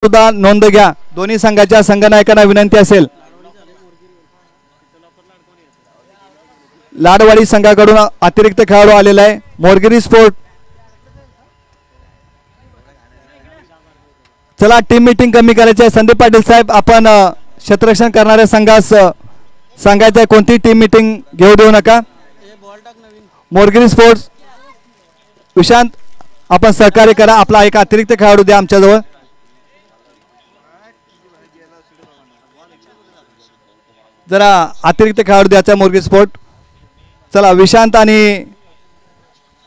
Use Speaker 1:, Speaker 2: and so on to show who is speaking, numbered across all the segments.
Speaker 1: सुद्धा नोंद घ्या। दोन्ही संघाच्या संघनायकांना विनंती असेल, लाडवाडी संघाकडून अतिरिक्त खेळाडू आलेला आहे। मोरगिरी स्पोर्ट, चला टीम मीटिंग कमी करायची आहे। संदीप पाटील साहेब, आपण क्षेत्ररक्षण करणाऱ्या संघास सांगायचं आहे कोणती टीम मीटिंग घेऊ देऊ नका। मोरगिरी स्पोर्ट्स, विशांत आपण सहकार्य करा, आपला एक अतिरिक्त खेळाडू द्या आमच्याजवळ। जरा अतिरिक्त खेळाडू द्यायचा मोरगिरी स्पोर्ट। चला विशांत आणि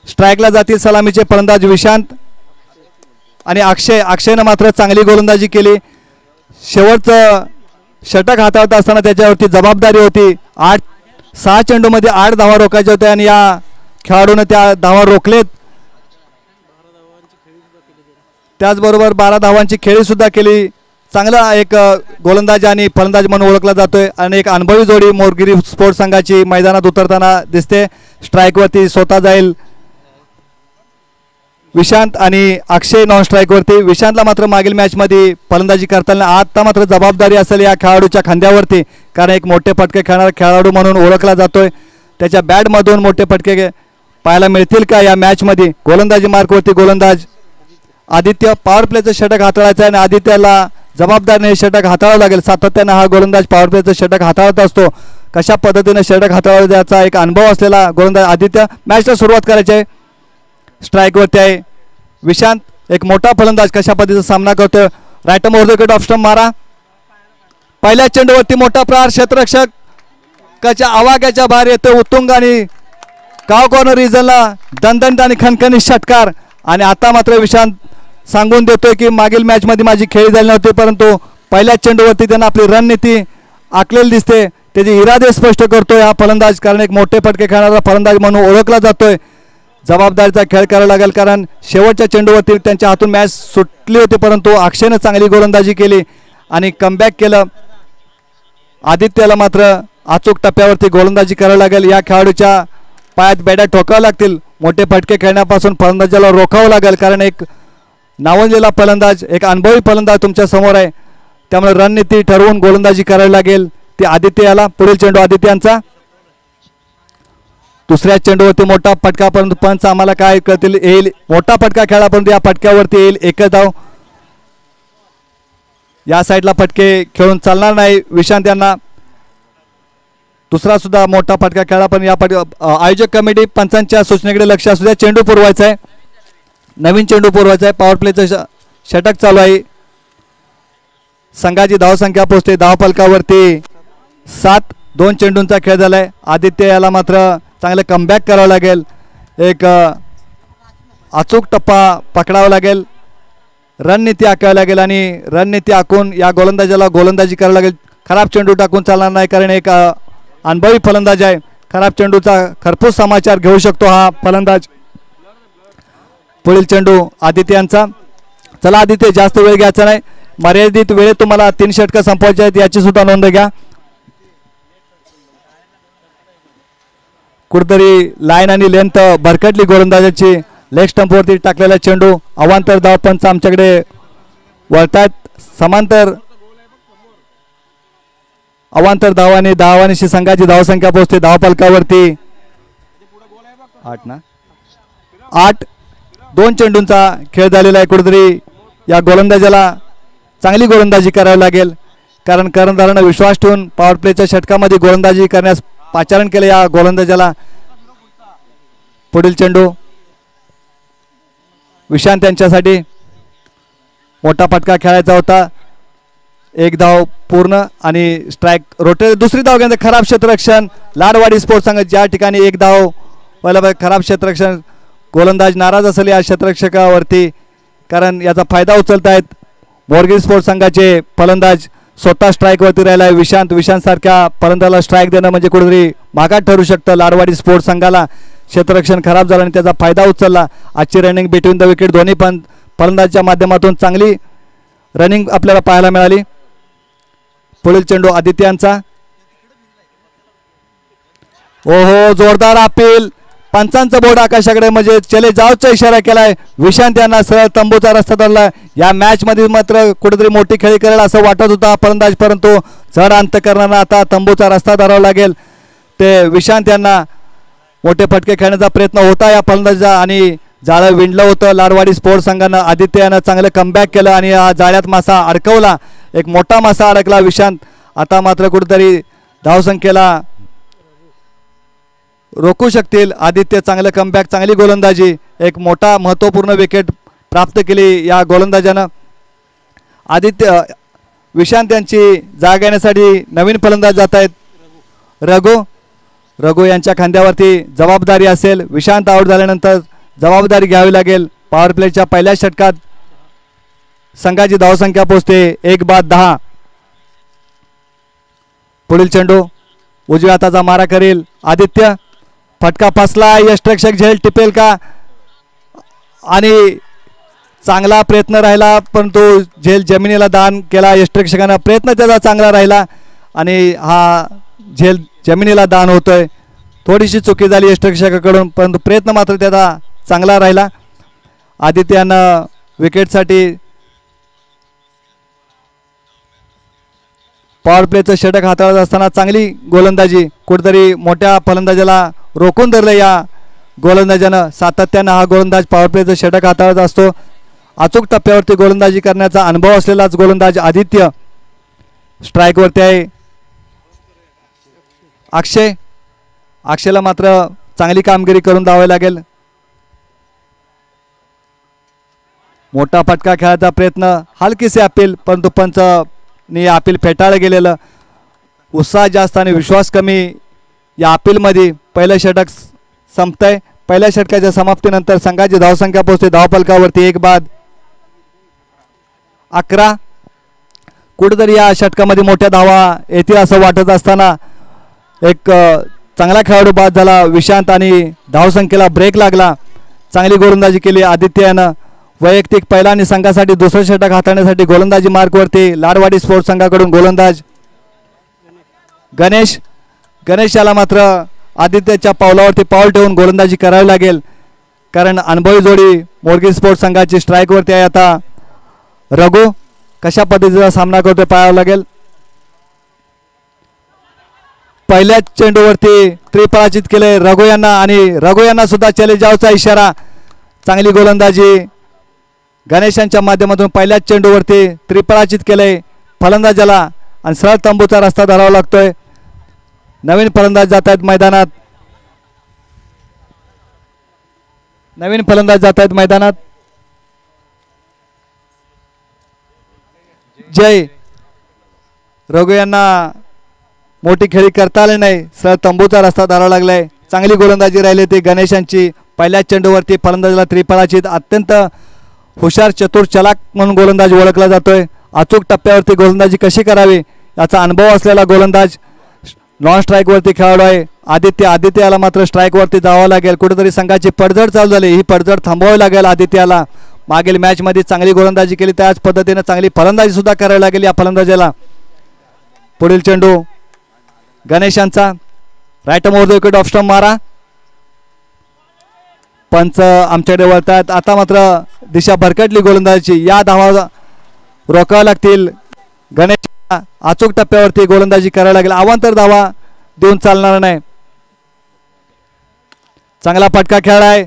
Speaker 1: स्ट्राईकला जातील सलामीचे फलंदाज विशांत आणि अक्षयनं मात्र चांगली गोलंदाजी केली। शेवटचं षटक हाताळत असताना त्याच्यावरती जबाबदारी होती। 6 चेंडूमध्ये 8 धावा रोखायच्या होत्या आणि या खेळाडूने त्या धावा रोखलेत। त्याचबरोबर 12 धावांची खेळी सुद्धा केली। चांगला एक गोलंदाज आणि फलंदाज म्हणून ओळखला जातोय आणि एक अनुभवी जोडी मोरगिरी स्पोर्ट्स संघाची मैदानात उतरताना दिसते। स्ट्राईकवरती स्वतः जाईल विशांत आणि अक्षय नॉन स्ट्राईकवरती। विशांतला मात्र मागील मॅचमध्ये फलंदाजी करताना आता मात्र जबाबदारी असेल या खेळाडूच्या खांद्यावरती, कारण एक मोठे फटके खेळणारा खेळाडू म्हणून ओळखला जातोय। त्याच्या बॅटमधून मोठे फटके पाहायला मिळतील का या मॅचमध्ये। गोलंदाजी मार्कवरती गोलंदाज आदित्य, पॉवर प्लेचं षटक हाताळायचं आहे आणि आदित्यला जबाबदारीने हे षटक हाताळावं लागेल। सातत्याने हा गोलंदाज पॉवर प्लेचं षटक हाताळत असतो। कशा पद्धतीने षटक हाताळावं याचा एक अनुभव असलेला गोलंदाज आदित्य मॅचला सुरुवात करायची आहे। स्ट्राईकवरती आहे विशांत, एक मोठा फलंदाज कशा पद्धतीचा सामना करतोय। Right arm wicket off stump मारा। पहिल्या चेंडूवरती मोठा प्रहार, क्षेत्ररक्षकाच्या आवाक्याच्या बाहेर येतो उत्तुंग आणि काव कॉर्नर रिजनला दणदणीत आणि खणखणीत षटकार। आणि आता मात्र विशांत सांगून देतोय की मागील मॅचमध्ये माझी खेळी झाली नव्हती, परंतु पहिल्या चेंडूवरती त्यांना आपली रणनीती आखलेली दिसते। त्याचे इरादे स्पष्ट करतोय हा फलंदाज, कारण एक मोठे फटके खेळणारा फलंदाज म्हणून ओळखला जातोय। जबाबदारीचा खेळ करावा लागेल, कारण शेवटच्या चेंडूवरती त्यांच्या हातून मॅच सुटली होती, परंतु अक्षयने चांगली गोलंदाजी केली आणि कमबॅक केलं। आदित्यला मात्र अचूक टप्प्यावरती गोलंदाजी करावी लागेल। या खेळाडूच्या पायात बॅट्या ठोकाव्या लागतील। मोठे फटके खेळण्यापासून फलंदाजाला रोखावं लागेल, कारण एक नावंजलेला फलंदाज, एक अनुभवी फलंदाज तुमच्या समोर आहे, त्यामुळे रणनीती ठरवून गोलंदाजी करावी लागेल ती आदित्य याला। पुढील चेंडू आदित्यांचा, दुसऱ्या चेंडूवरती मोठा फटका, परंतु पंच आम्हाला काय करतील, येईल मोठा फटका खेळा परंतु या फटक्यावरती येईल एकच धाव। या साईडला फटके खेळून चालणार नाही विशांत यांना। दुसरा सुद्धा मोठा फटका खेळा, पण या आयोजक कमिटी पंचांच्या सूचनेकडे लक्ष असू द्या। चेंडू पुरवायचा आहे, नवीन चेंडू पुरवायचा आहे। पॉवर प्लेचं षटक चालू आहे। संघाची धावसंख्या पोहोचते धावफलकावरती 7। 2 चेंडूंचा खेळ झालाय। आदित्य याला मात्र चांगलं कमबॅक करावं लागेल, एक अचूक टप्पा पकडावा लागेल, रणनीती आखावी लागेल आणि रणनीती आखून या गोलंदाजाला गोलंदाजी करावी लागेल। खराब चेंडू टाकून चालणार नाही, कारण एक अनुभवी फलंदाज आहे। खराब चेंडूचा खरपूस समाचार घेऊ शकतो हा फलंदाज। पुढील चेंडू आदित्यांचा। चला आदित्य, जास्त वेळ घ्यायचा नाही, मर्यादित वेळेत तुम्हाला 3 षटकं संपवायची आहेत, याची सुद्धा नोंद घ्या। कुठेतरी लाईन आणि लेंथ भरकटली गोलंदाजाची। लेग स्टंपवरती टाकलेला चेंडू, अवांतर धाव पंच आमच्याकडे वळतात। समांतर अवांतर धावांनी धावांशी संघाची धावसंख्या पोहोचते धावफलकावरती 8 ना 8। 2 चेंडूंचा खेळ झालेला आहे। कुठेतरी या गोलंदाजाला चांगली गोलंदाजी करावी लागेल, कारण कर्णधारानं विश्वास ठेवून पॉवर प्लेच्या षटकामध्ये गोलंदाजी करण्यास पाचारण केले या गोलंदाजाला। पुढील चेंडू विशांत यांच्यासाठी, मोठा फटका खेळायचा होता। 1 धाव पूर्ण आणि स्ट्राईक रोटेट। दुसरी धाव घेण्याचं खराब क्षेत्ररक्षण लाडवाडी स्पोर्ट्स संघ, ज्या ठिकाणी 1 धाव व्हायला खराब क्षेत्ररक्षण। गोलंदाज नाराज असेल या क्षेत्ररक्षकावरती, कारण याचा फायदा उचलतायत मोरगिरी स्पोर्ट्स संघाचे फलंदाज। स्वतः स्ट्राईकवरती राहिला आहे विशांत सारख्या फलंदाजाला स्ट्राईक देणं म्हणजे कुठेतरी मागात ठरू शकतं लाडवाडी स्पोर्ट्स संघाला। क्षेत्ररक्षण खराब झालं आणि त्याचा फायदा उचलला। आजची रनिंग बिटवीन द विकेट दोन्ही पण फलंदाजाच्या माध्यमातून चांगली रनिंग आपल्याला पाहायला मिळाली। पुढील चेंडू आदित्यांचा, ओहो जोरदार अपील, पंचांचा बोर्ड आकाशाकडे म्हणजे चले जावचा इशारा केलाय. विशांत यांना सरळ तंबूचा रस्ता धरला. या मॅच मध्ये मात्र कुठेतरी मोठी खेळी करेल असं वाटत होता फलंदाज, परंतु जड अंतकरणानं आता तंबूचा रस्ता धरावा लागेल. ते विशांत यांना मोठे फटके खेळण्याचा प्रयत्न होता या फलंदाजा आणि जाळं विणलं होतं. लाडवाडी स्पोर्ट्स संघानं आदित्यानं चांगलं कमबॅक केलं आणि हा जाळ्यात मासा अडकवला. एक मोठा मासा अडकला विशांत. आता मात्र कुठेतरी धावसंख्येला रोखू शकतील आदित्य. चांगलं कमबॅक, चांगली गोलंदाजी, एक मोठा महत्त्वपूर्ण विकेट प्राप्त केली या गोलंदाजानं. आदित्य विशांत यांची जागा घेण्यासाठी नवीन फलंदाज जात आहेत. रघु यांच्या खांद्यावरती जबाबदारी असेल. विशांत आऊट झाल्यानंतर जबाबदारी घ्यावी लागेल. पॉवर प्लेच्या पहिल्या षटकात संघाची धावसंख्या पोहोचते 1-10. पुढील चेंडू उजव्या हाताचा मारा करेल आदित्य. फटका फसला. यष्टरक्षक झेल टिपेल का? आणि चांगला प्रयत्न राहिला परंतु झेल जमिनीला दान केला. यष्टरक्षकांना प्रयत्न त्याचा चांगला राहिला आणि हा झेल जमिनीला दान होतोय. थोडीशी चुकी झाली यष्टरक्षकाकडून परंतु प्रयत्न मात्र त्याचा चांगला राहिला. आदित्यानं विकेटसाठी पॉवर प्लेचं षटक हाताळत असताना चांगली गोलंदाजी, कुठेतरी मोठ्या फलंदाजाला रोखून धरलं या गोलंदाजानं. सातत्यानं हा गोलंदाज पॉवर प्लेचं षटक हाताळत असतो. अचूक टप्प्यावरती गोलंदाजी करण्याचा अनुभव असलेलाच गोलंदाज आदित्य स्ट्राईकवरती आहे. अक्षयला मात्र चांगली कामगिरी करून द्यावी लागेल. मोठा फटका खेळायचा प्रयत्न, हलकीसे अपील परंतु पंचनी अपील फेटाळलं गेलेलं. उत्साह जास्त आणि विश्वास कमी या अपीलमध्ये. पहिलं षटक संपतंय. पहिल्या षटकाच्या समाप्तीनंतर संघाची धावसंख्या पोहोचते धावफलकावरती 1-11. कुठेतरी या षटकामध्ये मोठ्या धावा येतील असं वाटत असताना एक चांगला खेळाडू बाद झाला विशांत आणि धावसंख्येला ब्रेक लागला. चांगली गोलंदाजी केली आदित्यानं. वैयक्तिक पहिला आणि संघासाठी दुसरं षटक हाताळण्यासाठी गोलंदाजी मार्कवरती लाडवाडी स्पोर्ट्स संघाकडून गोलंदाज गणेश याला मात्र आदित्यच्या पावलावरती पाऊल ठेवून गोलंदाजी करावी लागेल कारण अनुभवी जोडी मोरगी स्पोर्ट्स संघाची स्ट्राईकवरती आहे. आता रघु कशा पद्धतीचा सामना करतोय पाहावं लागेल. पहिल्या चेंडूवरती त्रिफळाचित केले रघु यांना सुद्धा चले जावचा इशारा. चांगली गोलंदाजी गणेशांच्या माध्यमातून पहिल्याच चेंडूवरती त्रिफळाचित केले फलंदाजाला आणि सरळ तंबूचा रस्ता धरावा लागतोय. नवीन फलंदाज जात आहेत मैदानात. जय रघु यांना मोठी खेळी करता आली नाही. सरळ तंबूचा रस्ता धरावा लागलाय. चांगली गोलंदाजी राहिली ती गणेशांची. पहिल्याच चेंडूवरती फलंदाजाला त्रिफळाचित. अत्यंत हुशार, चतुर, चलाक म्हणून गोलंदाज ओळखला जातोय. अचूक टप्प्यावरती गोलंदाजी कशी करावी याचा अनुभव असलेला गोलंदाज नॉन स्ट्राईकवरती खेळाडू आहे आदित्याला मात्र स्ट्राईकवरती जावं लागेल. कुठेतरी संघाची पडझड चालू झाली. ही पडझड थांबवावी लागेल आदित्याला. मागील मॅचमध्ये चांगली गोलंदाजी केली त्याच पद्धतीने चांगली फलंदाजी सुद्धा करावी लागेल या फलंदाजाला. पुढील चेंडू गणेशांचा. Right over the wicket off stump मारा. पंच आमच्याकडे वळतात. आता मात्र दिशा भरकटली गोलंदाजीची. या धावा रोखाव्या लागतील. गणेश अचूक टप्प्यावरती गोलंदाजी करावी लागेल. अवांतर धावा देऊन चालणार नाही. चांगला फटका खेळाय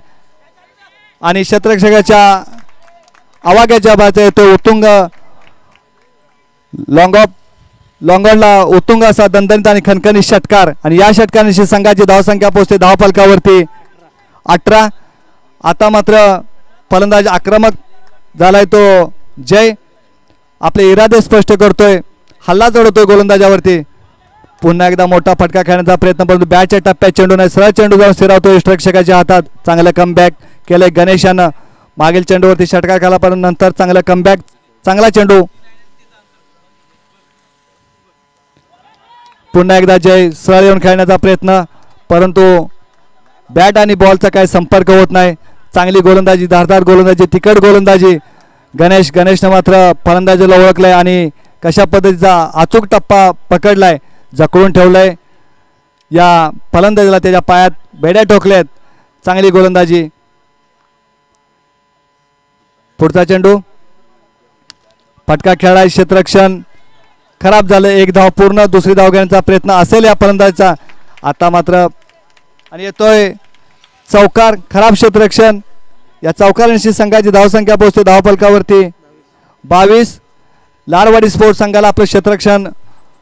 Speaker 1: आणि क्षेत्ररक्षकाच्या आवाग्याच्या बाजूला येतो उत्तुंग लॉंगॉनला उत्तुंग असा दणदणीत आणि खणखणीत षटकार आणि या षटकारांशी संघाची धावसंख्या पोहोचते धावफलकावरती 18. आता मात्र फलंदाज आक्रमक झालाय तो जय. आपले इरादे स्पष्ट करतोय. हल्ला चढवतोय गोलंदाजावरती. पुन्हा एकदा मोठा फटका खेळण्याचा प्रयत्न परंतु बॅटच्या टप्प्यात चेंडू नाही. सरळ चेंडू जाऊन स्थिरावतोय रक्षकाच्या हातात. चांगलं कमबॅक केलंय गणेशानं. मागील चेंडूवरती षटकार केला परंतु नंतर चांगलं कमबॅक. चांगला चेंडू. पुन्हा एकदा जय सरळ येऊन खेळण्याचा प्रयत्न परंतु बॅट आणि बॉलचा काही संपर्क होत नाही. चांगली गोलंदाजी, धारदार गोलंदाजी, तिखट गोलंदाजी. गणेशनं मात्र फलंदाजीला ओळखलंय आणि कशा पद्धतीचा अचूक टप्पा पकडलाय, जकळून ठेवलाय. या फलंदाजीला त्याच्या पायात बेड्या ठोकल्यात. चांगली गोलंदाजी. पुढचा चेंडू फटका खेळाय, क्षेत्ररक्षण खराब झालं. एक धाव पूर्ण. दुसरी धाव घेण्याचा प्रयत्न असेल या फलंदाजाचा. आता मात्र आणि येतोय चौकार. खराब क्षेत्ररक्षण. या चौकारांशी संघाची धावसंख्या पोहोचते धावफलकावरती 22. लाडवाडी स्पोर्ट्स संघाला आपलं क्षेत्ररक्षण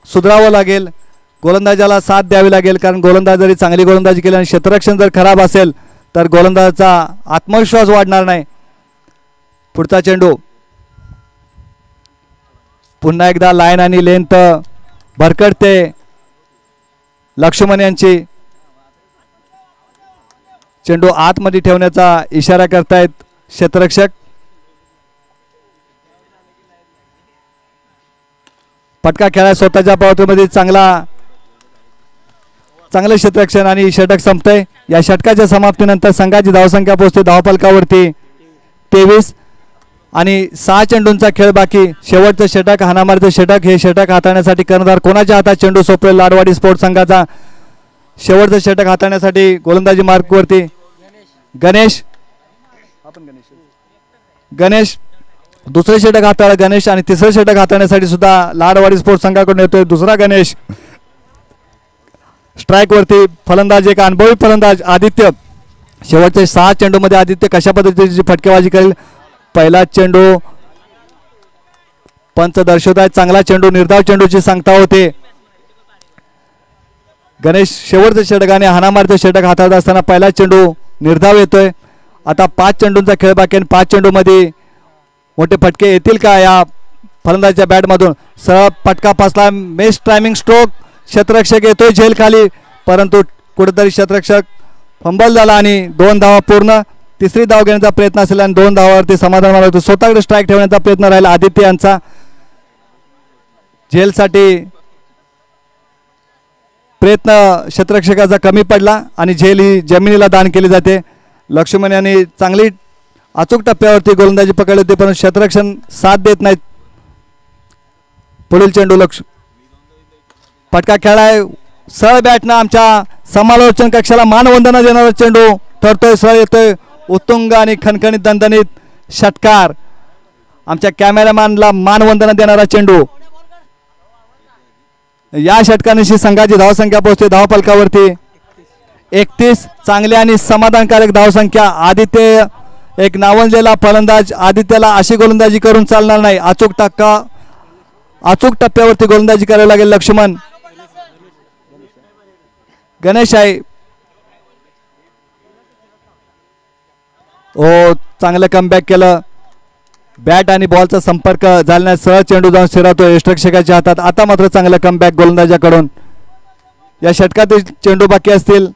Speaker 1: सुधारावं लागेल. गोलंदाजाला साथ द्यावी लागेल, कारण गोलंदाज जरी चांगली गोलंदाजी केली आणि क्षेत्ररक्षण जर खराब असेल तर गोलंदाजाचा आत्मविश्वास वाढणार नाही. पुढचा चेंडू पुन्हा एकदा लाईन आणि लेंथ भरकडते लक्ष्मण यांची. चेंडू आतमध्ये ठेवण्याचा इशारा करतायत क्षेत्ररक्षक. फटका खेळाय स्वतःच्या पावतीमध्ये चांगलं क्षेत्ररक्षण आणि षटक संपतंय. या षटकाच्या समाप्तीनंतर संघाची धावसंख्या पोहोचते धावफलकावरती 23 आणि 6 चेंडूंचा खेळ बाकी. शेवटचं षटक, हाणामारीचं षटक. हे षटक हाताळण्यासाठी कर्णधार कोणाच्या हातात चेंडू सोपवेल? लाडवाडी स्पोर्ट्स संघाचा. शेवटचं षटक हाताळण्यासाठी गोलंदाजी मार्कवरती गणेश दुसरे षटक हाताळ गणेश आणि तिसरे षटक हाताळण्यासाठी सुद्धा लाडवाडी स्पोर्ट्स संघाकडून येतोय दुसरा गणेश. स्ट्राईक वरती फलंदाज, एक अनुभवी फलंदाज आदित्य. शेवटच्या 6 चेंडूमध्ये आदित्य कशा पद्धतीची फटकेबाजी करेल? पहिला चेंडू पंच दर्शवत आहेत चांगला चेंडू, निर्धाव चेंडूची सांगता होते. गणेश शेवटच्या षटकाने हाणामारीचं षटक हाताळत असताना पहिला चेंडू निर्धाव येतोय. आता 5 चेंडूंचा खेळ बाकी आणि 5 चेंडूमध्ये मोठे फटके येतील का या फलंदाजाच्या बॅटमधून? सरळ फटका फसला. Miss timing stroke. क्षेत्ररक्षक येतोय झेल खाली, परंतु कुठेतरी क्षेत्ररक्षक फंबल झाला आणि 2 धावा पूर्ण. तिसरी धाव घेण्याचा प्रयत्न असेल आणि 2 धावावरती समाधान मानवतो. स्वतःकडे स्ट्राईक ठेवण्याचा प्रयत्न राहिला आदित्य यांचा. झेलसाठी प्रयत्न क्षेत्ररक्षकाचा कमी पडला आणि झेल ही जमिनीला दान केली जाते. लक्ष्मण यांनी चांगली अचूक टप्प्यावरती गोलंदाजी पकडली होती, पण क्षेत्ररक्षण साथ देत नाहीत. पुढील चेंडू फटका खेळाय सरळ बॅटनं आमच्या समालोचन कक्षाला मानवंदना देणारा चेंडू ठरतोय. सरळ येतोय उत्तुंग आणि खणखणीत दणदणीत षटकार. आमच्या कॅमेरामॅनला मानवंदना देणारा चेंडू. या षटकानिशी संघाची धावसंख्या पोहोचते धावफलकावरती 31. चांगली आणि समाधानकारक धावसंख्या. आदित्य एक नावंजलेला फलंदाज. आदित्यला अशी गोलंदाजी करून चालणार नाही. अचूक टप्प्यावरती गोलंदाजी करावी लागेल. लक्ष्मण गणेश आहे. चांगलं कमबॅक केलं. बॅट आणि बॉलचा संपर्क झाल्याने सहज चेंडू जाऊन शिरवतो यष्टरक्षकाच्या हातात. आता मात्र चांगलं कमबॅक गोलंदाजाकडून. या षटकातील चेंडू बाकी असतील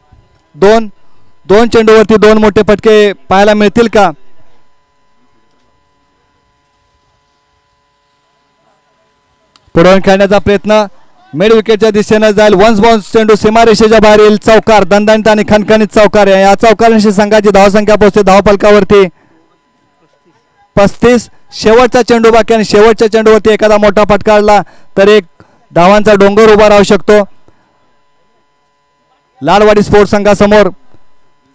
Speaker 1: 2 चेंडूवरती 2 मोठे फटके पाहायला मिळतील का? पुढे खेळण्याचा प्रयत्न मिड विकेटच्या दिशेने जाईल. वन्स बाउन्स चेंडू सीमारेषेच्या बाहेर येईल. चौकार, दणदणीत आणि खणखणीत चौकार. या चौकारांशी संघाची धावसंख्या पोहोचते धावफलकावरती 35. शेवटचा चेंडू बाकी आणि शेवटच्या चेंडूवरती एखादा मोठा फटकारला तर एक धावांचा डोंगर उभा राहू शकतो. लाडवाडी स्पोर्ट्स संघासमोर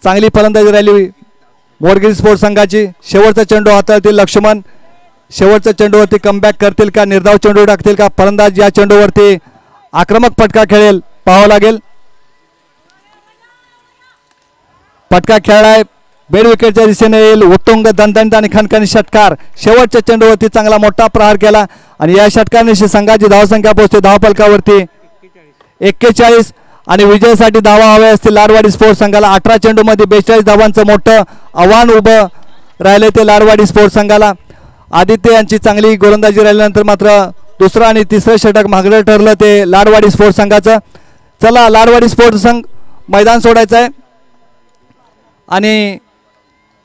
Speaker 1: चांगली फलंदाजी राहिली मोरगिरी स्पोर्ट्स संघाची. शेवटचा चेंडू हाताळतील लक्ष्मण. शेवटच्या चेंडूवरती कमबॅक करतील का? निर्धाव चेंडू टाकतील का? फलंदाज या चेंडूवरती आक्रमक फटका खेळेल, पाहावं लागेल. फटका खेळलाय बेड विकेटच्या दिशेने येईल. उत्तुंग दणदणीत आणि खणखणीत षटकार. शेवटच्या चेंडूवरती चांगला मोठा प्रहार केला आणि या षटकानिशी संघाची धावसंख्या पोहोचते धावफलकावरती 41 आणि विजयासाठी धावा हवे असतील लाडवाडी स्पोर्ट्स संघाला. 18 चेंडूमध्ये 42 धावांचं मोठं आव्हान उभं राहिले ते लाडवाडी स्पोर्ट्स संघाला. आदित्य यांची चांगली गोलंदाजी राहिल्यानंतर मात्र दुसरं आणि तिसरं षटक महागडं ठरलं ते लाडवाडी स्पोर्ट्स संघाचं. चला लाडवाडी स्पोर्ट्स संघ मैदान सोडायचं आहे आणि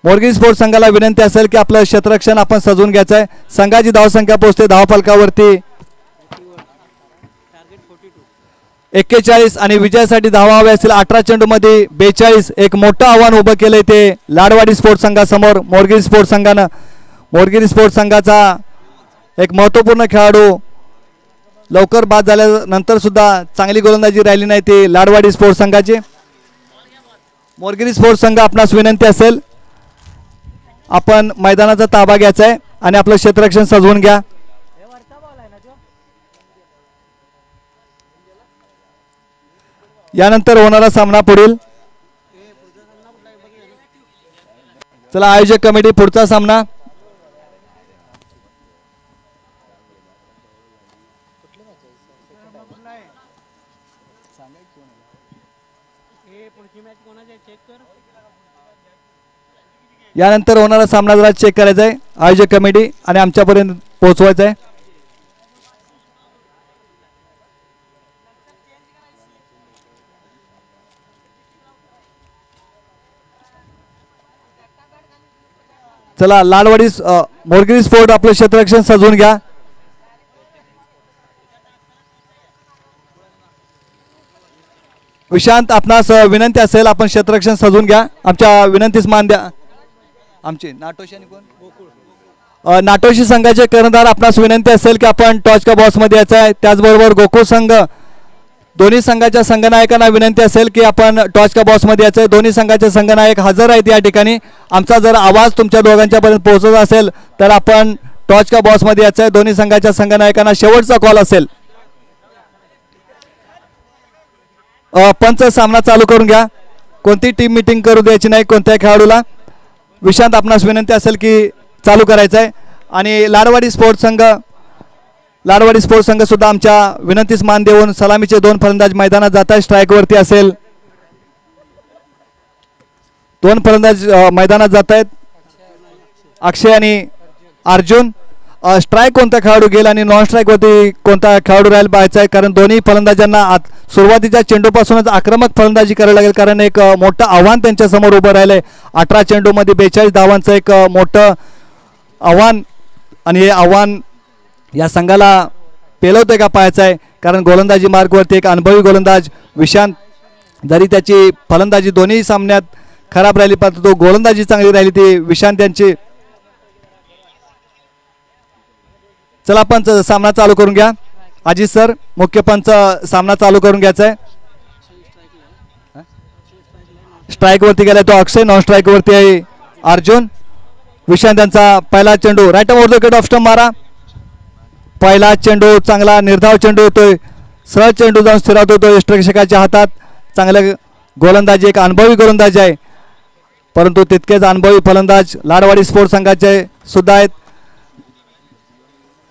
Speaker 1: मोरगिरी स्पोर्ट्स संघाला विनंती असेल की आपलं क्षेत्ररक्षण आपण सजवून घ्यायचं आहे. संघाची धावसंख्या पोहोचते धावफलकावरती 41 आणि विजयासाठी धावा हव्या असतील 18 चेंडूमध्ये 42. एक मोठं आव्हान उभं केलंय ते लाडवाडी स्पोर्ट्स संघासमोर मोरगिरी स्पोर्ट्स संघानं. मोरगिरी स्पोर्ट्स संघाचा एक महत्त्वपूर्ण खेळाडू लवकर बाद झाल्यानंतर सुद्धा चांगली गोलंदाजी राहिली नाही ती लाडवाडी स्पोर्ट्स संघाची. मोरगिरी स्पोर्ट्स संघ आपणास विनंती असेल आपण मैदानाचा ताबा घ्यायचा आहे आणि आपलं क्षेत्ररक्षण सजवून घ्या. यानंतर होणारा सामना पुढील. चला आयोजक कमिटी पुढचा सामना यानंतर होणारा सामना जरा चेक करायचा आहे आयोजक कमिटी आणि आमच्यापर्यंत पोहोचवायचा आहे. चला लालवाडी मोरगिरी स्पोर्ट आपलं क्षेत्ररक्षण सजवून घ्या. विशांत आपणास विनंती असेल आपण क्षेत्ररक्षण सजवून घ्या. आमच्या विनंतीस मान द्या. आमचे नाटोशी आणि कोण नाटोशी संघाचे कर्णधार आपणास विनंती असेल की आपण टॉच का बॉस मध्ये यायचं आहे. त्याचबरोबर गोकुळ संघ दोन्ही संघाच्या संघनायकांना विनंती असेल की आपण टॉच का बॉस मध्ये यायचं आहे. दोन्ही संघाचे संघनायक हजर आहेत या ठिकाणी. आमचा जर आवाज तुमच्या दोघांच्या पर्यंत पोहोचत असेल तर आपण टॉच का बॉस मध्ये यायचं आहे. दोन्ही संघाच्या संघनायकांना शेवटचा कॉल असेल. पंच सामना चालू करून घ्या. कोणती टीम मीटिंग करू द्यायची नाही कोणत्याही खेळाडूला. विशांत आपणास विनंती असेल की चालू करायचं आहे. आणि लाडवाडी स्पोर्ट्स संघ सुद्धा आमच्या विनंतीस मान देऊन सलामीचे 2 फलंदाज मैदानात जात आहेत. स्ट्राईक वरती असेल 2 फलंदाज मैदानात जात आहेत अक्षय आणि अर्जुन. स्ट्राईक कोणता खेळाडू गेला आणि नॉन स्ट्राईक वरती कोणता खेळाडू राहायला पाहायचा आहे कारण दोन्ही फलंदाजांना सुरुवातीच्या चेंडूपासूनच आक्रमक फलंदाजी करावी लागेल कारण एक मोठं आव्हान त्यांच्या समोर उभं राहिलंय. 18 चेंडूमध्ये 42 धावांचं एक मोठं आव्हान आणि हे आव्हान या संघाला पेलवतंय का पाहायचं आहे कारण गोलंदाजी मार्गवरती एक अनुभवी गोलंदाज विशांत जरी त्याची फलंदाजी दोन्ही सामन्यात खराब राहिली पण तो गोलंदाजी चांगली राहिली ती विशांत यांची. चला पंच सामना चालू करून घ्या. अजित सर मुख्य पंच सामना चालू करून घ्यायचा आहे. स्ट्राईक वरती गेलाय तो अक्षय. नॉन स्ट्राईक वरती आहे अर्जुन. विशांत यांचा पहिला चेंडू right off wicket off stump मारा. पहिला चेंडू चांगला निर्धाव चेंडू येतोय. सरळ चेंडू जाऊन स्थिरावतो तो यष्टिरक्षकाच्या हातात. चांगलं गोलंदाजी एक अनुभवी गोलंदाज आहे परंतु तितकेच अनुभवी फलंदाज लाडवाडी स्पोर्ट्स संघाचे सुद्धा आहेत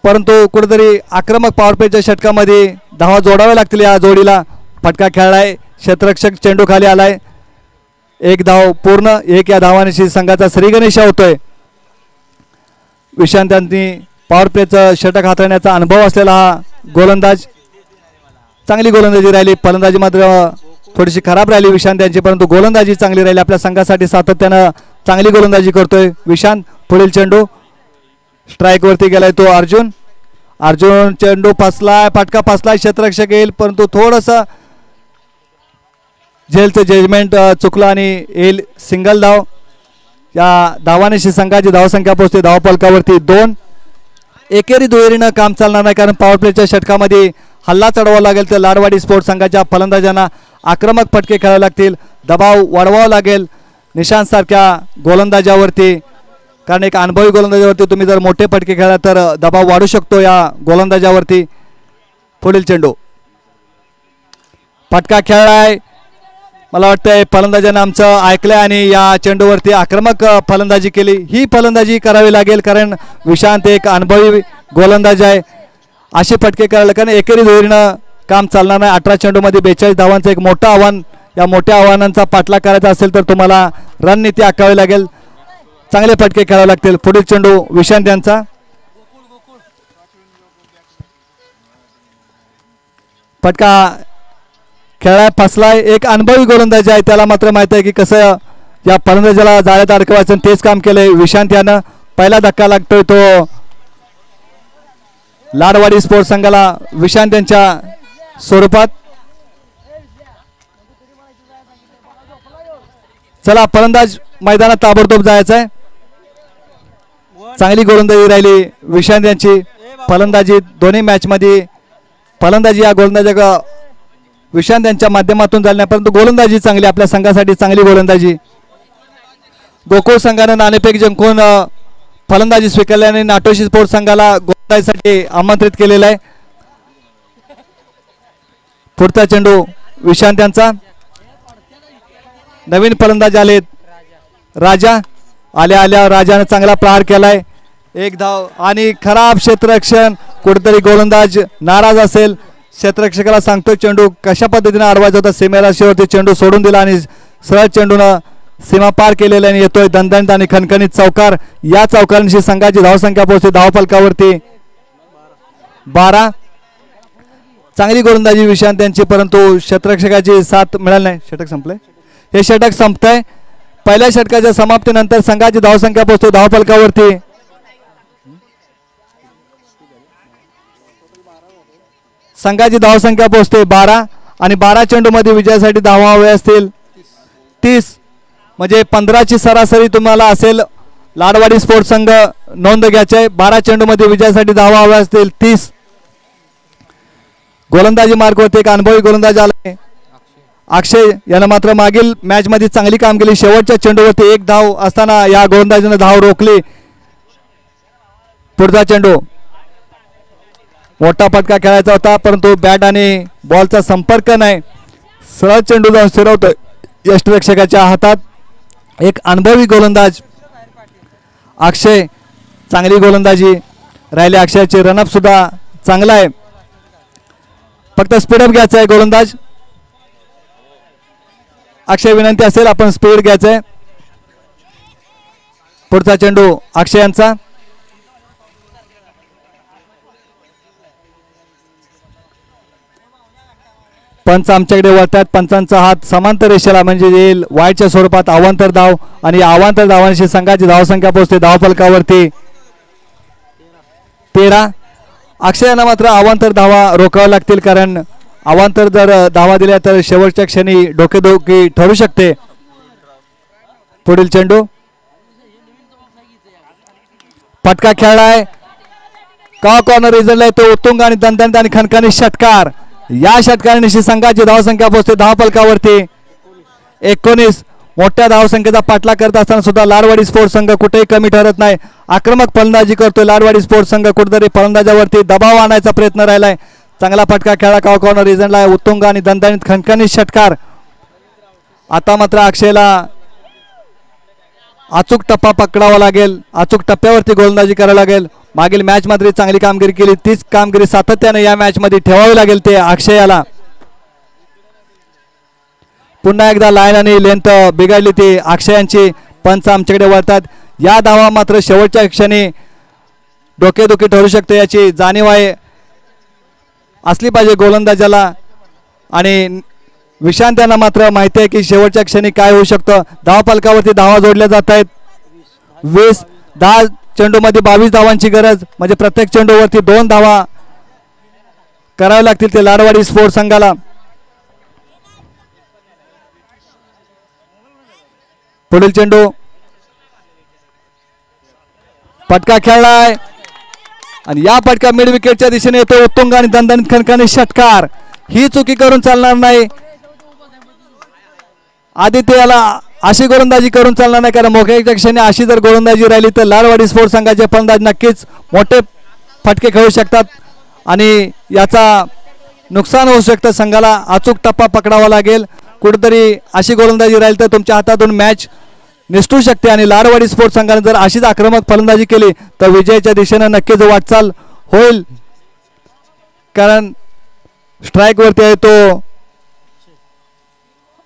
Speaker 1: परंतु कुठेतरी आक्रमक पॉवर प्लेच्या षटकामध्ये धावा जोडाव्या लागतील या जोडीला. फटका खेळलाय क्षेत्ररक्षक चेंडू खाली आलाय. 1 धाव पूर्ण 1 या धावांशी संघाचा श्रीगणेश होतोय. विशांत यांनी पॉवर प्लेचं षटक हाताळण्याचा अनुभव असलेला हा गोलंदाज. चांगली गोलंदाजी राहिली. फलंदाजी मात्र थोडीशी खराब राहिली विशांत यांची परंतु गोलंदाजी चांगली राहिली. आपल्या संघासाठी सातत्यानं चांगली गोलंदाजी करतोय विशांत. पुढील चेंडू स्ट्राईक वरती गेलाय तो अर्जुन. अर्जुन चेंडू फसलाय. फटका फसलाय. क्षेत्ररक्षक येईल परंतु थोडस झेलचं जजमेंट चुकलं आणि येईल सिंगल धाव. या धावानेशी संघाची धावसंख्या पोहोचते धावफलकावरती 2. एकेरी दुहेरीनं काम चालणार नाही कारण पॉवर प्लेच्या षटकामध्ये हल्ला चढवावा लागेल तर लाडवाडी स्पोर्ट्स संघाच्या फलंदाजांना आक्रमक फटके खेळावे लागतील. दबाव वाढवावा लागेल निशांत सारख्या गोलंदाजावरती कारण एक अनुभवी गोलंदाजावरती तुम्ही जर मोठे फटके खेळला तर दबाव वाढू शकतो या गोलंदाजावरती. पुढील चेंडू फटका खेळलाय. मला वाटतंय फलंदाजांना आमचं ऐकलंय आणि या चेंडूवरती आक्रमक फलंदाजी केली. ही फलंदाजी करावी लागेल कारण विशांत एक अनुभवी गोलंदाज आहे. असे फटके करायला कारण एकेरी दुहेरीनं काम चालणार नाही. 18 चेंडूमध्ये 42 धावांचं एक मोठं आव्हान. या मोठ्या आव्हानांचा पाठलाग करायचा असेल तर तुम्हाला रणनीती आखावी लागेल. चांगले फटके खेळावे लागतील. पुढील चेंडू विशांत यांचा. फटका खेळाय फसलाय. एक अनुभवी गोलंदाज आहे त्याला मात्र माहित आहे की कसं या फलंदाजाला जाळ्यात अडकवायचं तेच काम केलंय विशांत यानं. पहिला धक्का लागतोय तो लाडवाडी स्पोर्ट्स संघाला विशांत यांच्या स्वरूपात. चला फलंदाज मैदानात ताबडतोब जायचं आहे. चांगली गोलंदाजी राहिली विशांत यांची. फलंदाजी दोन्ही मॅच मध्ये फलंदाजी या गोलंदाजा विशांत यांच्या माध्यमातून झाल्या, परंतु गोलंदाजी चांगली आपल्या संघासाठी चांगली गोलंदाजी. गोकुळ संघानं नाणेफेक जिंकून फलंदाजी स्वीकारल्याने नाटोशी स्पोर्ट्स संघाला गोलंदाजीसाठी आमंत्रित केलेलं आहे. पुढचा चेंडू विशांत यांचा. नवीन फलंदाज आलेत. राजा आल्या राजाने चांगला प्रहार केलाय. एक धाव आणि खराब क्षेत्ररक्षण. कुठेतरी गोलंदाज नाराज असेल. क्षेत्ररक्षकाला सांगतोय चेंडू कशा पद्धतीने अडवायचा होता. सीमेराशीवरती चेंडू सोडून दिला आणि सरळ चेंडूनं सीमा पार केलेला आणि येतोय दणदणीत आणि खणखणीत चौकार. या चौकारांशी संघाची धावसंख्या पोहोचते धावफलकावरती 12. चांगली गोलंदाजी विशांत यांची, परंतु क्षेत्ररक्षकाची साथ मिळाली नाही. षटक संपलंय. हे षटक संपतंय. पहिल्या षटकाच्या समाप्तीनंतर संघाची धावसंख्या पोहोचते धावफलकावरती संघाची धावसंख्या पोहोचते 12 आणि 12 चेंडूमध्ये विजयासाठी धावा हवे असतील 30, म्हणजे 15ची सरासरी तुम्हाला असेल. लाडवाडी स्पोर्ट्स संघ नोंद घ्यायचे. 12 चेंडूमध्ये विजयासाठी धावा हव्या असतील 30. गोलंदाजी मार्गवरती एक अनुभवी गोलंदाज आलाय अक्षय यानं मात्र मागील मॅच मध्ये चांगली कामगिरी. शेवटच्या चेंडूवरती एक धाव असताना या गोलंदाजीने धाव रोखली. पुढचा चेंडू मोठा फटका खेळायचा होता, परंतु बॅट आणि बॉलचा संपर्क नाही. सरळ चेंडू जाऊन फिरवतोय यष्टिरक्षकाच्या हातात. एक अनुभवी गोलंदाज अक्षय. चांगली गोलंदाजी राहिली अक्षयची. रनअप सुद्धा चांगला आहे. फक्त स्पीडअप घ्यायचा आहे गोलंदाज. अक्षय विनंती असेल आपण स्पीड घ्यायचंय. पुढचा चेंडू अक्षय यांचा. पंच आमच्याकडे वळतात. पंचांचा हात समांतर रेषेला म्हणजे येईल वाईटच्या स्वरूपात अवांतर धाव आणि अवांतर धावांशी संघाची धावसंख्या पोहोचते धावफलकावरती 13. अक्षय यांना मात्र अवांतर धावा रोखाव्या लागतील, कारण अवांतर जर धावा दिल्या तर शेवटच्या क्षणी डोकेदुखी ठरू शकते. पुढील चेंडू फटका खेळलाय. का कॉर्नर रिझल्ट तो उत्तुंग आणि दणदणीत आणि खणखणीत षटकार. या षटकारांशी संघाची धावसंख्या पोहोचते धावफलकावरती 19. मोठ्या धावसंख्येचा पाठलाग करत असताना सुद्धा लाडवाडी स्पोर्ट्स संघ कुठेही कमी ठरत नाही. आक्रमक फलंदाजी करतोय लाडवाडी स्पोर्ट्स संघ. कुठेतरी फलंदाजावरती दबाव आणायचा प्रयत्न राहिलाय. चांगला फटका खेळा काव कॉर्नर रिझनला उत्तुंग आणि दणदणीत खणखणीत षटकार. आता मात्र अक्षयला अचूक टप्पा पकडावा लागेल. अचूक टप्प्यावरती गोलंदाजी करावी लागेल. मागील मॅच मध्ये चांगली कामगिरी केली, तीच कामगिरी सातत्याने या मॅच मध्ये ठेवावी लागेल ते अक्षयाला. पुन्हा एकदा लाईन आणि लेंथ बिघडली ती अक्षयांची. पंच आमच्याकडे वळतात. या धावा मात्र शेवटच्या क्षणी डोकेदुखी ठरू शकते याची जाणीव आहे असली पाहिजे गोलंदाजाला. आणि विशांत यांना मात्र माहिती आहे की शेवटच्या क्षणी काय होऊ शकतं. धावफलकावरती धावा जोडल्या जात आहेत 20. 10 चेंडूमध्ये 22 धावांची गरज, म्हणजे प्रत्येक चेंडूवरती 2 धावा कराव्या लागतील ते लाडवाडी स्पोर्ट्स संघाला. पुढील चेंडू फटका खेळलाय आणि या फटका मिड विकेटच्या दिशेने येतो. उत्तुंग आणि दणदणीत खणखणीत षटकार. ही चुकी करून चालणार नाही. आदित्य याला अशी गोलंदाजी करून चालणार नाही, कारण मोक्याच्या क्षणी अशी जर गोलंदाजी राहिली तर लाडवाडी स्पोर्ट्स संघाचे फलंदाज नक्कीच मोठे फटके खेळू शकतात आणि याचा नुकसान होऊ शकतं. संघाला अचूक टप्पा पकडावा लागेल. कुठेतरी अशी गोलंदाजी राहील तर तुमच्या हातातून मॅच निसटू शकते आणि लाडवाडी स्पोर्ट्स संघाने जर अशीच आक्रमक फलंदाजी केली तर विजयाच्या दिशेने नक्कीच वाटचाल होईल, कारण स्ट्राइक वरती आहे तो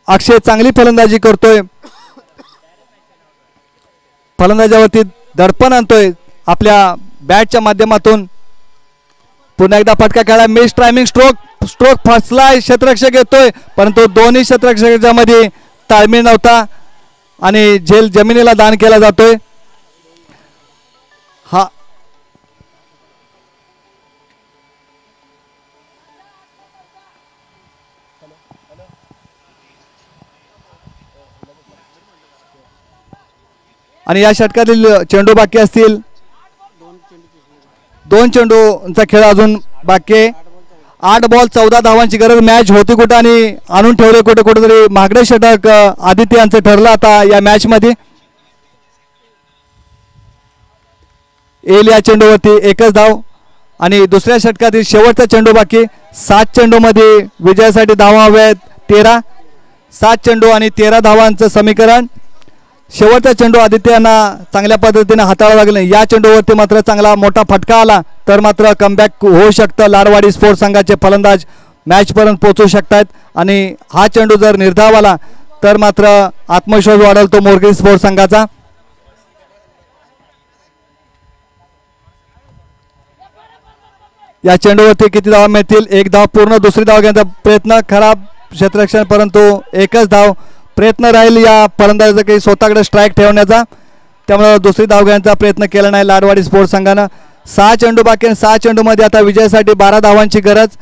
Speaker 1: अक्षय. चांगली फलंदाजी करतोय. फलंदाजावरती दडपण आणतोय आपल्या बॅटच्या माध्यमातून. पुन्हा एकदा फटका खेळा. मिस टायमिंग स्ट्रोक फसलाय. क्षेत्ररक्षक येतोय, परंतु दोन्ही क्षेत्ररक्षकांच्या मध्ये ताळमेळ नव्हता आणि झेल जमिनीला दान केला जातोय. हा आणि या षटकातील चेंडू बाकी असतील. 2 चेंडूचा खेळ अजून बाकी आहे. 8 बॉल 14 धावांची गरज. मॅच होती कुठं आणि आणून ठेवले कुठे कुठेतरी महागडे षटक आदित्य यांचं ठरलं आता या मॅच मध्ये. येईल या चेंडूवरती एकच धाव आणि दुसऱ्या षटकातील शेवटचा चेंडू बाकी. 7 चेंडूमध्ये विजयासाठी धावा हव्या आहेत 13. 7 चेंडू आणि 13 धावांचं समीकरण. शेवटचा चेंडू आदित्य यांना चांगल्या पद्धतीने हाताळावा लागला. या चेंडूवरती मात्र चांगला मोठा फटका आला तर मात्र कमबॅक होऊ शकतं. लाडवाडी स्पोर्ट्स संघाचे फलंदाज मॅचपर्यंत पोहोचू शकतात आणि हा चेंडू जर निर्धाव आला तर मात्र आत्मविश्वास वाढेल तो मोरगी स्पोर्ट्स संघाचा. या चेंडूवरती किती धावा मिळतील? 1 धाव पूर्ण. दुसरी धाव घेण्याचा प्रयत्न, खराब क्षेत्ररक्षण परंतु एकच धाव. प्रयत्न राहील या फलंदाजाचा काही स्वतःकडे स्ट्राईक ठेवण्याचा, त्यामुळे दुसरी धाव घेण्याचा प्रयत्न केला नाही लाडवाडी स्पोर्ट्स संघानं. 6 चेंडू बाकी. 6 चेंडूमध्ये आता विजयासाठी 12 धावांची गरज.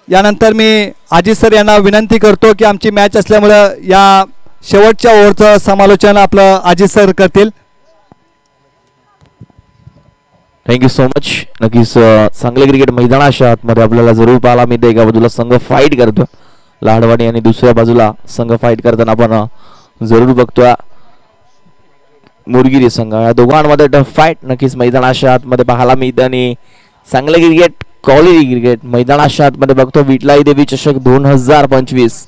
Speaker 1: यानंतर मी अजित सर यांना विनंती करतो की आमची मॅच असल्यामुळं या शेवटच्या ओव्हरचं समालोचन आपलं अजित सर करतील.
Speaker 2: Thank you so much. नक्कीच चांगले क्रिकेट मैदानाच्या आतमध्ये आपल्याला जरूर पाहायला मिळते. एका बाजूला संघ फाईट करतो लाडवाडी आणि दुसऱ्या बाजूला संघ फाईट करताना आपण जरूर बघतोय मुरगिरी संघ. या दोघांमध्ये टफ फाईट नक्कीच मैदानाच्या आतमध्ये पाहायला मिळते आणि चांगले क्रिकेट, क्वालिटी क्रिकेट मैदानाच्या आतमध्ये बघतो. विटलाई देवी चषक 2025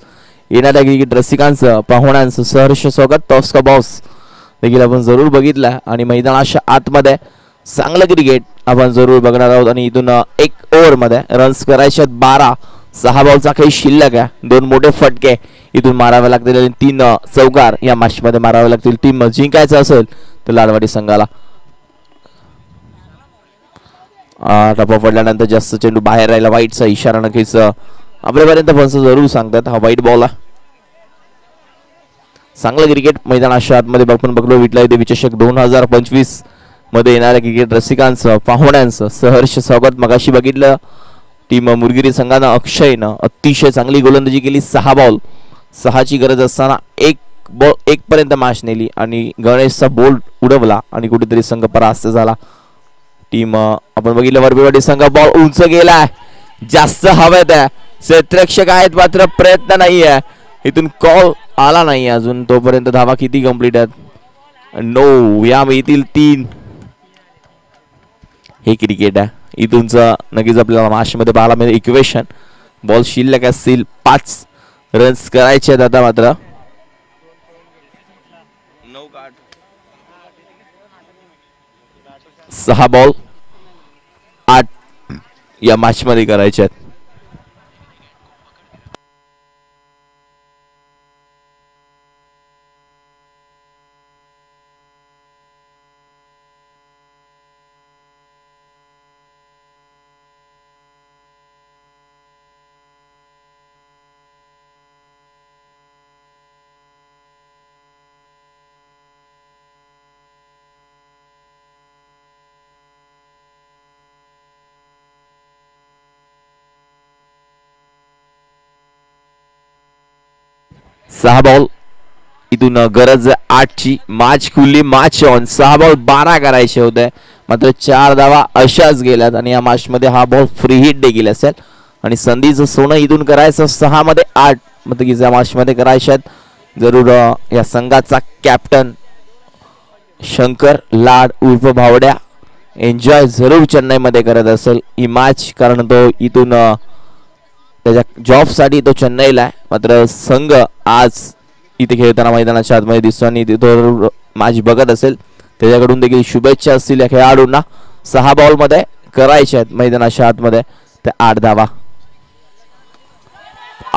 Speaker 2: येणाऱ्या क्रिकेट रसिकांचं, पाहुण्यांचं सहर्ष स्वागत. टॉस का बॉस देखील आपण जरूर बघितलं आणि मैदानाच्या आतमध्ये चांगलं क्रिकेट आपण जरूर बघणार आहोत. आणि इथून 1 ओव्हरमध्ये रन्स करायचे 12. 6 बॉलचा काही शिल्लक आहे. 2 मोठे फटके इथून मारावे लागतील आणि 3 चौकार या मॅचमध्ये मारावे लागतील. टीम जिंकायचं असेल तर लाडवाडी संघाला. टप्पा पडल्यानंतर जास्त चेंडू बाहेर राहिला, वाईटचा इशारा नक्कीच आपल्यापर्यंत पंच जरूर सांगतात. हा वाईट बॉल आहे. चांगलं क्रिकेट मैदानाच्या आतमध्ये आपण बघलो. विटलाई देवी चषक 2025 मध्ये येणाऱ्या क्रिकेट रसिकांचं, पाहुण्यांचं सहर्ष स्वागत. मगाशी बघितलं टीम मुरगिरी संघानं अक्षयनं अतिशय चांगली गोलंदाजी केली. 6 बॉल 6ची गरज असताना 1 पर्यंत मॅच नेली आणि गणेशचा बोल्ट उडवला आणि कुठेतरी संघ परास्त झाला. टीम आपण बघितलं वरबीवाडी संघ बॉल उंच गेलाय, जास्त हवेत आहे. क्षेत्ररक्षक आहेत मात्र प्रयत्न नाही आहे. इथून कॉल आला नाही अजून. तोपर्यंत धावा किती कंप्लीट आहेत? 9. या मिळतील 3. हे क्रिकेट आहे. इथूनच नक्कीच आपल्याला मॅचमध्ये पाहायला मिळेल. इक्वेशन बॉल शिल्लक असतील 5 रन्स करायचे आहेत आता मात्र. 6 बॉल 8 या मॅचमध्ये करायचे आहेत. सहा बॉल इथून गरज 8ची. मॅच खुली, मॅच ऑन. 6 बॉल 12 करायचे होते मात्र 4 धावा अशाच गेल्यात आणि या मॅच मध्ये हा बॉल फ्री हिट देखील असेल आणि संधीचं सोनं इथून करायचं. 6 मध्ये 8 म्हणजे की या मॅच मध्ये करायच्यात. जरूर या संघाचा कॅप्टन शंकर लाड उर्फ भावड्या एन्जॉय जरूर चेन्नई मध्ये करत असेल ही मॅच, कारण तो इथून त्याच्या जॉब साठी तो चेन्नईला आहे. मात्र संघ आज इथे खेळताना मैदानाच्या आतमध्ये दिसतो आणि तिथं मॅच बघत असेल. त्याच्याकडून देखील शुभेच्छा असतील या खेळाडूंना. 6 बॉल मध्ये करायचे आहेत मैदानाच्या आतमध्ये ते 8 धावा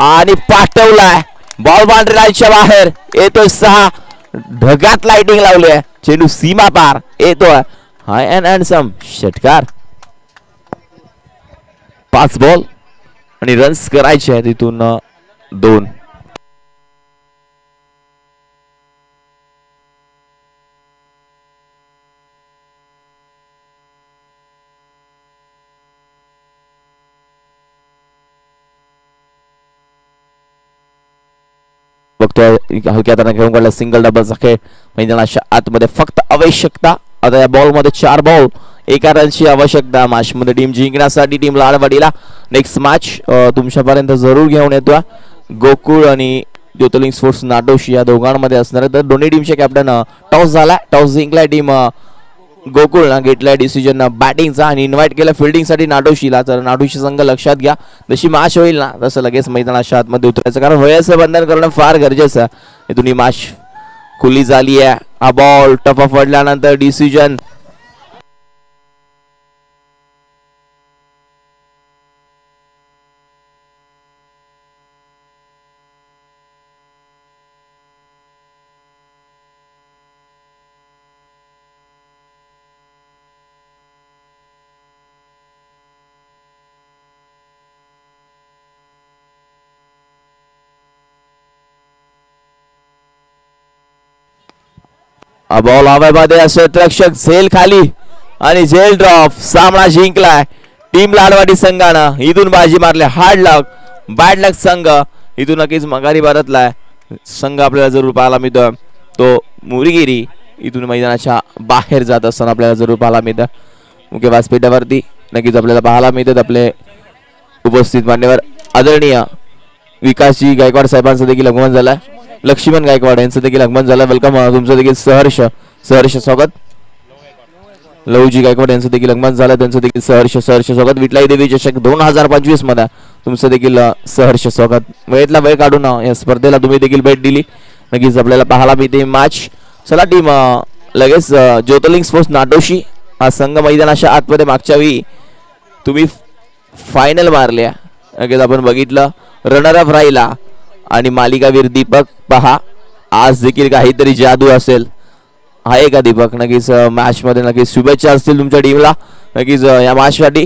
Speaker 2: आणि पाठवलाय बॉल बाउंड्री लाईनच्या बाहेर येतोय. 6 ढगात लाइटिंग लावली आहे. चेंडू सीमा पार येतोय. हाय अँड हँडसम षटकार. 5 बॉल आणि रन्स करायचे आहेत इथून 2. बघतोय हलक्या हाताने खेळून काढला. सिंगल डबलचा खेळ मैदानाच्या आतमध्ये फक्त आवश्यकता. आता या बॉल मध्ये 4 बॉल एका रनची आवश्यकता मॅच मध्ये टीम जिंकण्यासाठी टीम लालवाडीला. नेक्स्ट मॅच तुमच्यापर्यंत जरूर घेऊन येतो. गोकुळ आणि ज्योतिर्लिंग स्पोर्ट्स नाटोशी या दोघांमध्ये असणार आहे. तर दोन्ही टीमचे कॅप्टन टॉस झाला, टॉस जिंकलाय टीम गोकुळनं, घेतलाय डिसिजन बॅटिंगचा आणि इन्व्हाइट केलं फिल्डिंगसाठी नाटोशीला. तर नाटोशी संघ लक्षात घ्या, जशी मॅच होईल ना तसं लगेच मैदानाच्या आतमध्ये उतरायचं, कारण वयाचं बंधन करणं फार गरजेचं आहे. इथून ही मॅच खुली झाली आहे. हा बॉल टफा पडल्यानंतर डिसिजन बॉल हवेमध्ये असे रक्षक झेल खाली आणि झेल ड्रॉप. सामना जिंकलाय टीम लालवाडी संघानं. इथून बाजी मारले. हार्ड लक बॅड लक संघ इथून नक्कीच मघारी परतलाय. संघ आपल्याला जरूर पाहायला मिळतो तो मुरगिरी इथून मैदानाच्या बाहेर जात असताना आपल्याला जरूर पाहायला मिळतं. मुख्य व्यासपीठावरती नक्कीच आपल्याला पाहायला मिळतात आपले उपस्थित मान्यवर आदरणीय विकासजी गायकवाड साहेबांचं देखील आगमन झालंय. लक्ष्मण गायकवाड यांचं देखील आगमन झालं. वेलकम, तुमचं देखील सहर्ष स्वागत. लहूजी गायकवाड यांचं देखील आगमन झालं, त्यांचं देखील सहर्ष स्वागत. विठलाई देवी चषक 2025 मध्ये तुमचं देखील सहर्ष स्वागत. वेळेतला वेळ काढून या स्पर्धेला तुम्ही देखील भेट दिली. नक्कीच आपल्याला पाहायला मिळते मॅच. चला टीम लगेच ज्योतिर्लिंग स्पोर्ट्स नाटोशी हा संघ मैदानाच्या आतमध्ये मागच्या वेळी तुम्ही फायनल मारल्या. नक्कीच आपण बघितलं रनर अप राहिला आणि मालिकावीर दीपक. पहा आज देखील काहीतरी जादू असेल, आहे का दीपक? नक्कीच मॅच मध्ये नक्कीच शुभेच्छा असतील तुमच्या टीमला. नक्कीच या मॅच साठी